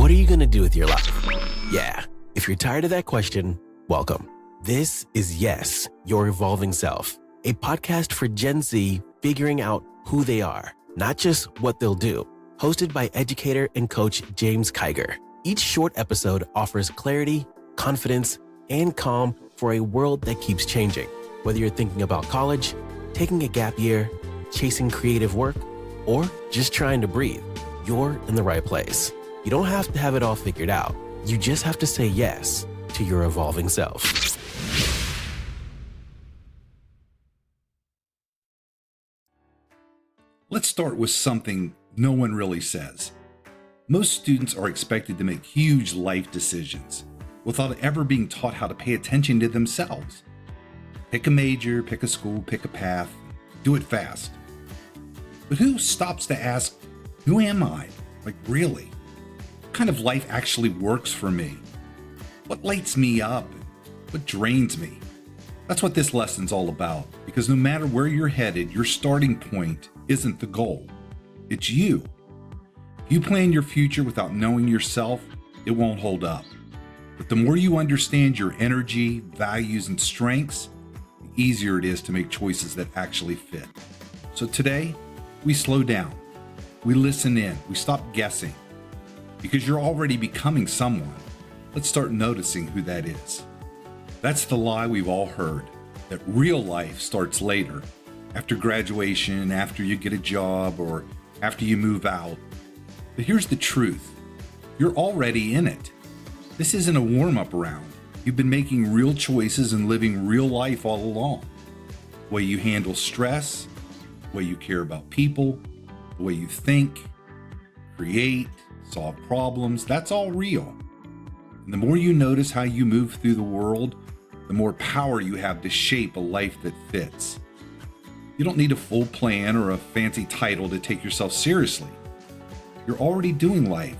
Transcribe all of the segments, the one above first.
What are you going to do with your life? Yeah, if you're tired of that question, welcome. This is Yes, Your Evolving Self, a podcast for Gen Z figuring out who they are, not just what they'll do. Hosted by educator and coach James Kiger. Each short episode offers clarity, confidence, and calm for a world that keeps changing. Whether you're thinking about college, taking a gap year, chasing creative work, or just trying to breathe, you're in the right place. You don't have to have it all figured out. You just have to say yes to your evolving self. Let's start with something no one really says. Most students are expected to make huge life decisions without ever being taught how to pay attention to themselves. Pick a major, pick a school, pick a path, do it fast. But who stops to ask, who am I? Like, really? What kind of life actually works for me? What lights me up? What drains me? That's what this lesson's all about, because no matter where you're headed, your starting point isn't the goal. It's you. If you plan your future without knowing yourself, it won't hold up. But the more you understand your energy, values, and strengths, the easier it is to make choices that actually fit. So today, we slow down. We listen in. We stop guessing. Because you're already becoming someone, let's start noticing who that is. That's the lie we've all heard, that real life starts later, after graduation, after you get a job, or after you move out. But here's the truth. You're already in it. This isn't a warm-up round. You've been making real choices and living real life all along. The way you handle stress, the way you care about people, the way you think, create, solve problems, that's all real. And the more you notice how you move through the world, the more power you have to shape a life that fits. You don't need a full plan or a fancy title to take yourself seriously. You're already doing life.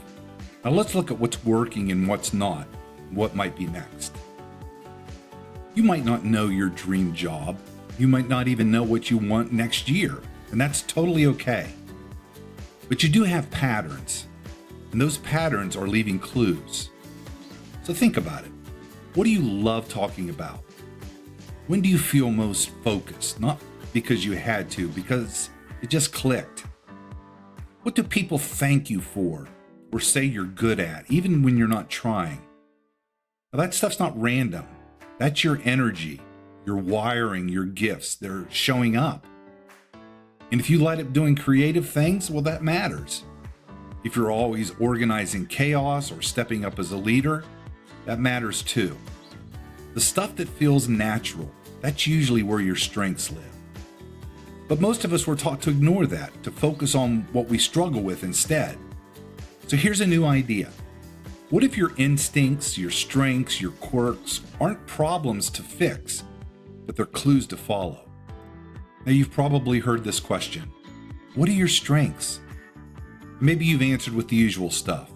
Now let's look at what's working and what's not, and what might be next. You might not know your dream job. You might not even know what you want next year, and that's totally okay. But you do have patterns, and those patterns are leaving clues. So think about it. What do you love talking about? When do you feel most focused? Not because you had to, because it just clicked. What do people thank you for or say you're good at, even when you're not trying? Now, that stuff's not random. That's your energy, your wiring, your gifts. They're showing up. And if you light up doing creative things, well, that matters. If you're always organizing chaos or stepping up as a leader, that matters too. The stuff that feels natural, that's usually where your strengths live. But most of us were taught to ignore that, to focus on what we struggle with instead. So here's a new idea. What if your instincts, your strengths, your quirks aren't problems to fix, but they're clues to follow? Now you've probably heard this question. What are your strengths? Maybe you've answered with the usual stuff.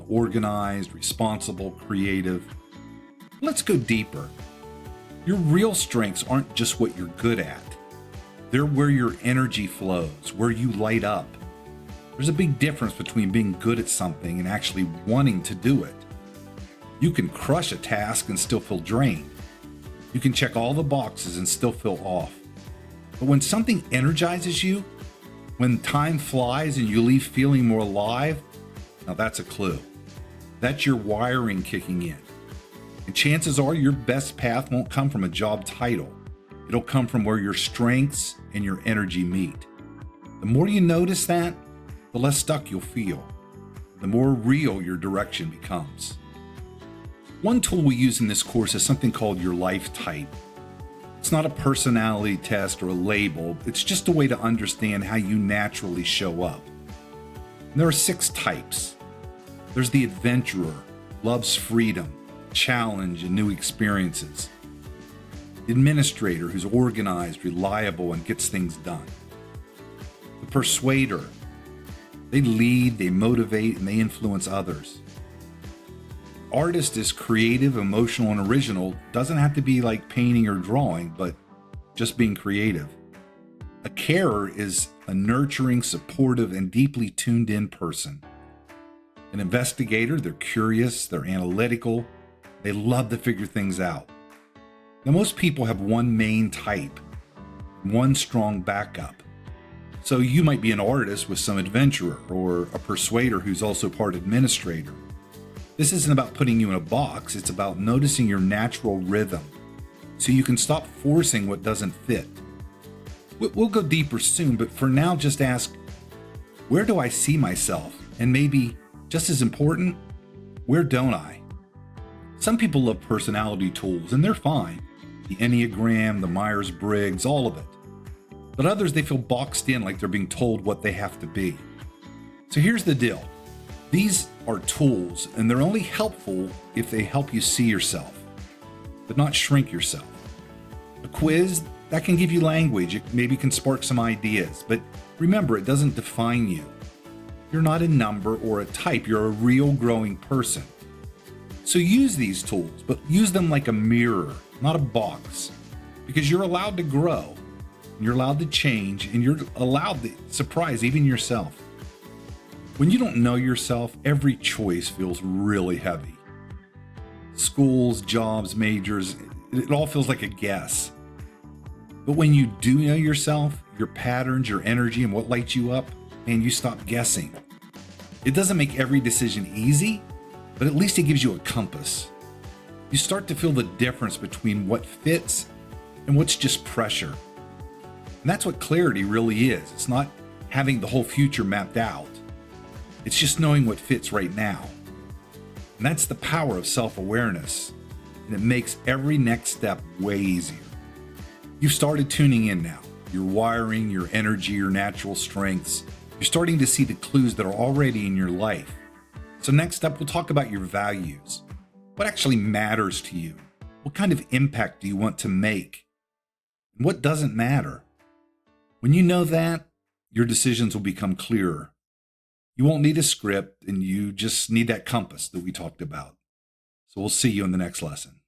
Organized, responsible, creative. Let's go deeper. Your real strengths aren't just what you're good at. They're where your energy flows, where you light up. There's a big difference between being good at something and actually wanting to do it. You can crush a task and still feel drained. You can check all the boxes and still feel off. But when something energizes you, when time flies and you leave feeling more alive, now that's a clue. That's your wiring kicking in. And chances are your best path won't come from a job title. It'll come from where your strengths and your energy meet. The more you notice that, the less stuck you'll feel. The more real your direction becomes. One tool we use in this course is something called your life type. It's not a personality test or a label. It's just a way to understand how you naturally show up. And there are 6 types. There's the adventurer, loves freedom, challenge, and new experiences. The administrator, who's organized, reliable, and gets things done. The persuader. They lead, they motivate, and they influence others. Artist is creative, emotional, and original. Doesn't have to be like painting or drawing, but just being creative. A carer is a nurturing, supportive, and deeply tuned in person. An investigator, they're curious, they're analytical, they love to figure things out. Now, most people have one main type, one strong backup. So you might be an artist with some adventurer, or a persuader who's also part administrator. This isn't about putting you in a box, it's about noticing your natural rhythm so you can stop forcing what doesn't fit. We'll go deeper soon, but for now, just ask, where do I see myself? And maybe, just as important, where don't I? Some people love personality tools, and they're fine. The Enneagram, the Myers-Briggs, all of it. But others, they feel boxed in like they're being told what they have to be. So here's the deal. These are tools, and they're only helpful if they help you see yourself, but not shrink yourself. A quiz, that can give you language, it maybe can spark some ideas, but remember, it doesn't define you. You're not a number or a type, you're a real growing person. So use these tools, but use them like a mirror, not a box, because you're allowed to grow, you're allowed to change, and you're allowed to surprise even yourself. When you don't know yourself, every choice feels really heavy. Schools, jobs, majors, it all feels like a guess. But when you do know yourself, your patterns, your energy, and what lights you up, and you stop guessing. It doesn't make every decision easy, but at least it gives you a compass. You start to feel the difference between what fits and what's just pressure. And that's what clarity really is. It's not having the whole future mapped out. It's just knowing what fits right now. And that's the power of self-awareness. And it makes every next step way easier. You've started tuning in now. Your wiring, your energy, your natural strengths. You're starting to see the clues that are already in your life. So next up, we'll talk about your values. What actually matters to you? What kind of impact do you want to make? And what doesn't matter? When you know that, your decisions will become clearer. You won't need a script, and you just need that compass that we talked about. So we'll see you in the next lesson.